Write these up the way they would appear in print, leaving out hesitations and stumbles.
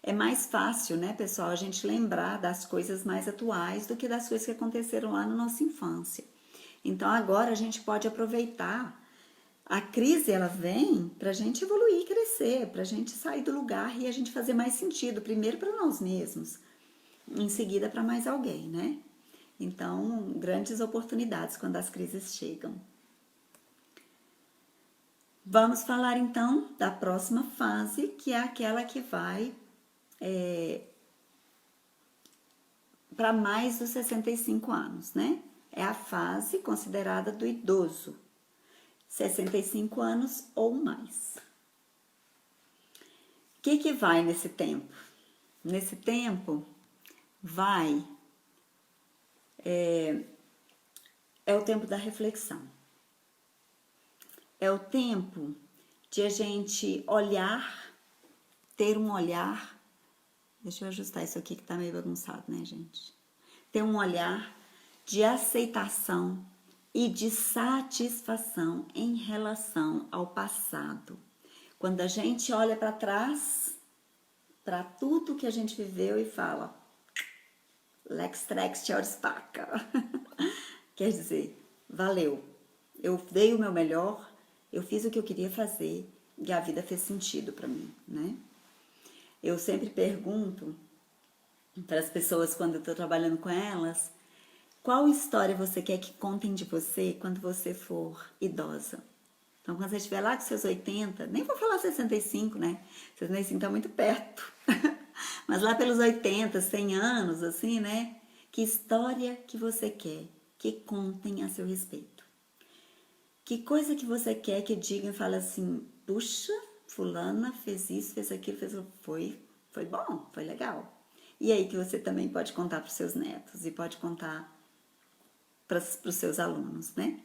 É mais fácil, né, pessoal, a gente lembrar das coisas mais atuais do que das coisas que aconteceram lá na nossa infância. Então agora a gente pode aproveitar. A crise, ela vem para a gente evoluir, crescer, para a gente sair do lugar e a gente fazer mais sentido, primeiro para nós mesmos, em seguida para mais alguém, né? Então, grandes oportunidades quando as crises chegam. Vamos falar então da próxima fase, que é aquela que vai para mais dos 65 anos, né? É a fase considerada do idoso, 65 anos ou mais. O que vai nesse tempo? Nesse tempo vai é o tempo da reflexão. É o tempo de a gente olhar, ter um olhar. Deixa eu ajustar isso aqui que tá meio bagunçado, né, gente? Ter um olhar de aceitação e de satisfação em relação ao passado. Quando a gente olha para trás, para tudo que a gente viveu e fala, Lex Trex Spaca. Quer dizer, valeu. Eu dei o meu melhor, eu fiz o que eu queria fazer e a vida fez sentido para mim, né? Eu sempre pergunto para as pessoas quando eu estou trabalhando com elas, qual história você quer que contem de você quando você for idosa? Então, quando você estiver lá com seus 80, nem vou falar 65, né? 65 tá muito perto. Mas lá pelos 80, 100 anos, assim, né? Que história que você quer que contem a seu respeito? Que coisa que você quer que digam e falem assim, puxa, fulana fez isso, fez aquilo, foi bom, foi legal. E aí que você também pode contar para os seus netos e pode contar para os seus alunos, né?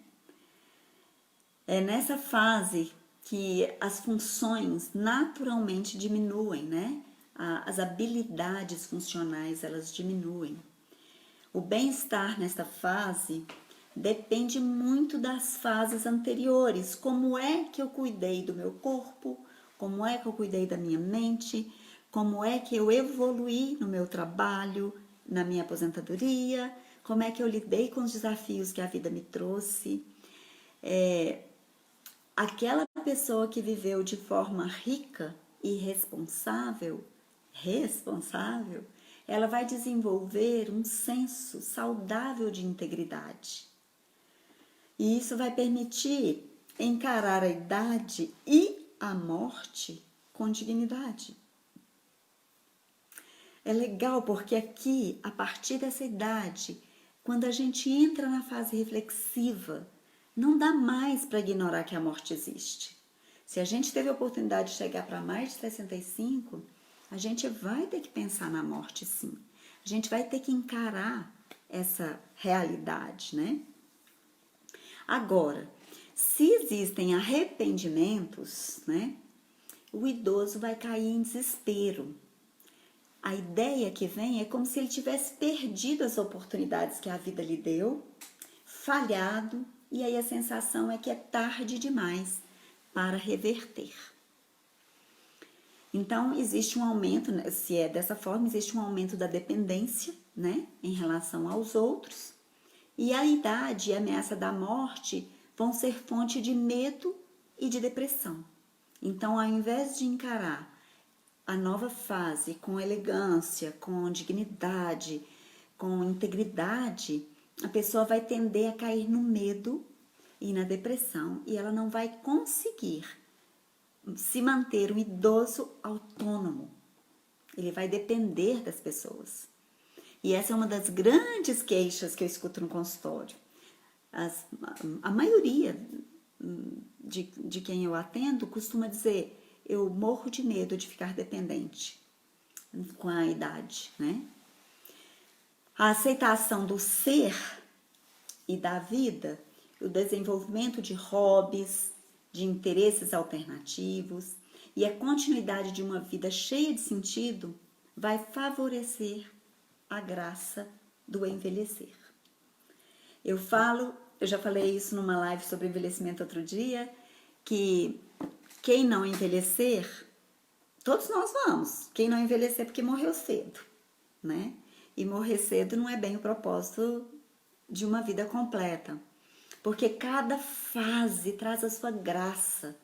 É nessa fase que as funções naturalmente diminuem, né? As habilidades funcionais, elas diminuem. O bem-estar nesta fase depende muito das fases anteriores. Como é que eu cuidei do meu corpo? Como é que eu cuidei da minha mente? Como é que eu evoluí no meu trabalho, na minha aposentadoria? Como é que eu lidei com os desafios que a vida me trouxe? Aquela pessoa que viveu de forma rica e responsável, ela vai desenvolver um senso saudável de integridade. E isso vai permitir encarar a idade e a morte com dignidade. É legal porque aqui, a partir dessa idade, quando a gente entra na fase reflexiva, não dá mais para ignorar que a morte existe. Se a gente teve a oportunidade de chegar para mais de 65, a gente vai ter que pensar na morte, sim. A gente vai ter que encarar essa realidade, né? Agora, se existem arrependimentos, né? O idoso vai cair em desespero. A ideia que vem é como se ele tivesse perdido as oportunidades que a vida lhe deu, falhado, e aí a sensação é que é tarde demais para reverter. Então, existe um aumento, se é dessa forma, existe um aumento da dependência, né, em relação aos outros, e a idade e a ameaça da morte vão ser fonte de medo e de depressão. Então, ao invés de encarar a nova fase com elegância, com dignidade, com integridade, a pessoa vai tender a cair no medo e na depressão e ela não vai conseguir se manter um idoso autônomo. Ele vai depender das pessoas. E essa é uma das grandes queixas que eu escuto no consultório. A maioria de quem eu atendo costuma dizer: eu morro de medo de ficar dependente com a idade, né? A aceitação do ser e da vida, o desenvolvimento de hobbies, de interesses alternativos e a continuidade de uma vida cheia de sentido vai favorecer a graça do envelhecer. Eu já falei isso numa live sobre envelhecimento outro dia, que quem não envelhecer, todos nós vamos. Quem não envelhecer é porque morreu cedo, né? E morrer cedo não é bem o propósito de uma vida completa. Porque cada fase traz a sua graça,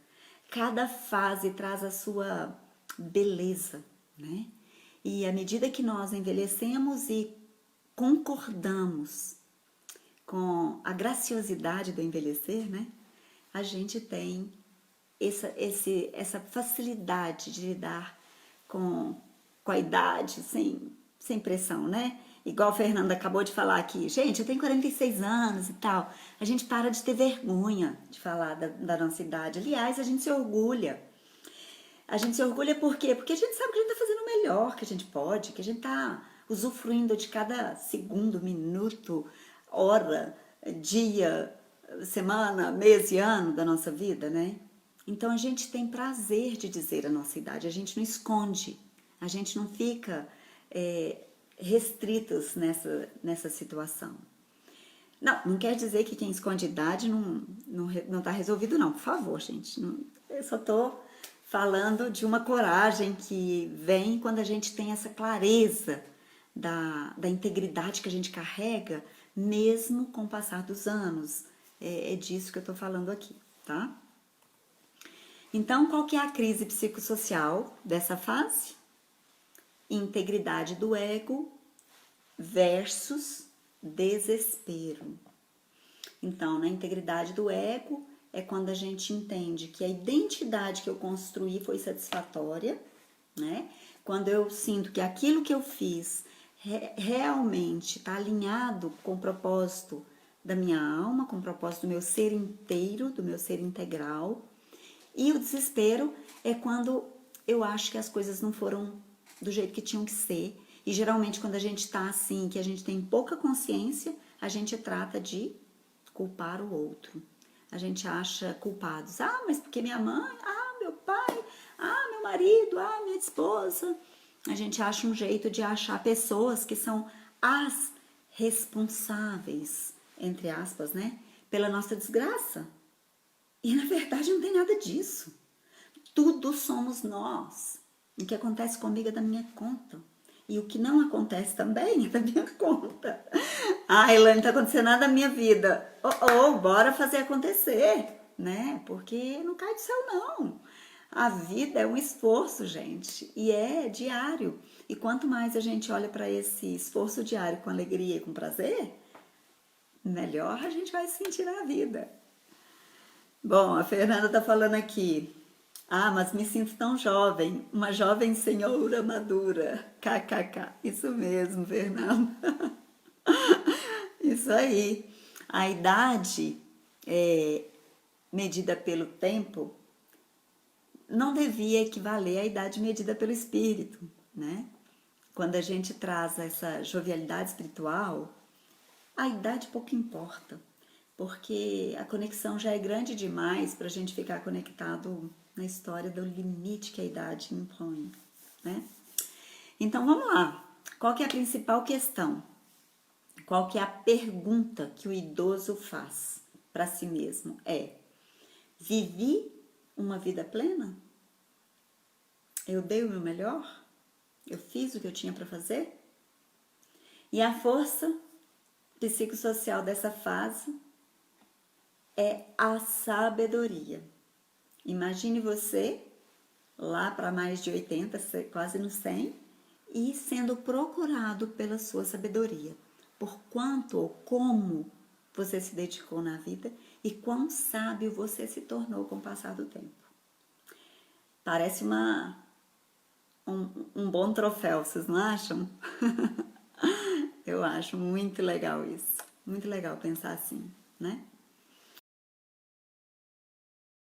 cada fase traz a sua beleza, né? E à medida que nós envelhecemos e concordamos com a graciosidade do envelhecer, né? A gente tem essa facilidade de lidar com a idade sem pressão, né? Igual a Fernanda acabou de falar aqui. Gente, eu tenho 46 anos e tal. A gente para de ter vergonha de falar da nossa idade. Aliás, a gente se orgulha. A gente se orgulha por quê? Porque a gente sabe que a gente está fazendo o melhor que a gente pode, que a gente está usufruindo de cada segundo, minuto, hora, dia, semana, mês e ano da nossa vida, né? Então a gente tem prazer de dizer a nossa idade, a gente não esconde, a gente não fica restritos nessa situação. Não quer dizer que quem esconde idade não tá resolvido, não. Por favor, gente. Eu só tô falando de uma coragem que vem quando a gente tem essa clareza da integridade que a gente carrega, mesmo com o passar dos anos. É disso que eu tô falando aqui, tá? Então, qual que é a crise psicossocial dessa fase? Integridade do ego versus desespero. Então, na integridade do ego é quando a gente entende que a identidade que eu construí foi satisfatória, né? Quando eu sinto que aquilo que eu fiz realmente está alinhado com o propósito da minha alma, com o propósito do meu ser inteiro, do meu ser integral. E o desespero é quando eu acho que as coisas não foram do jeito que tinham que ser. E geralmente quando a gente tá assim, que a gente tem pouca consciência, a gente trata de culpar o outro. A gente acha culpados. Ah, mas porque minha mãe, meu pai, meu marido, minha esposa. A gente acha um jeito de achar pessoas que são as responsáveis, entre aspas, né, pela nossa desgraça. E na verdade não tem nada disso. Tudo somos nós. O que acontece comigo é da minha conta. E o que não acontece também é da minha conta. Elaine, não tá acontecendo nada na minha vida. Bora fazer acontecer, né? Porque não cai do céu, não. A vida é um esforço, gente, e é diário. E quanto mais a gente olha para esse esforço diário com alegria e com prazer, melhor a gente vai se sentir na vida. Bom, a Fernanda tá falando aqui. Mas me sinto tão jovem, uma jovem senhora madura. KKK. Isso mesmo, Fernanda. Isso aí. A idade medida pelo tempo não devia equivaler à idade medida pelo espírito, né? Quando a gente traz essa jovialidade espiritual, a idade pouco importa, porque a conexão já é grande demais para a gente ficar conectado na história do limite que a idade impõe, né? Então vamos lá. Qual que é a principal questão? Qual que é a pergunta que o idoso faz para si mesmo? Vivi uma vida plena? Eu dei o meu melhor? Eu fiz o que eu tinha para fazer? E a força psicossocial dessa fase é a sabedoria. Imagine você lá para mais de 80, quase no 100, e sendo procurado pela sua sabedoria. Por quanto ou como você se dedicou na vida e quão sábio você se tornou com o passar do tempo. Parece um bom troféu, vocês não acham? Eu acho muito legal isso. Muito legal pensar assim, né?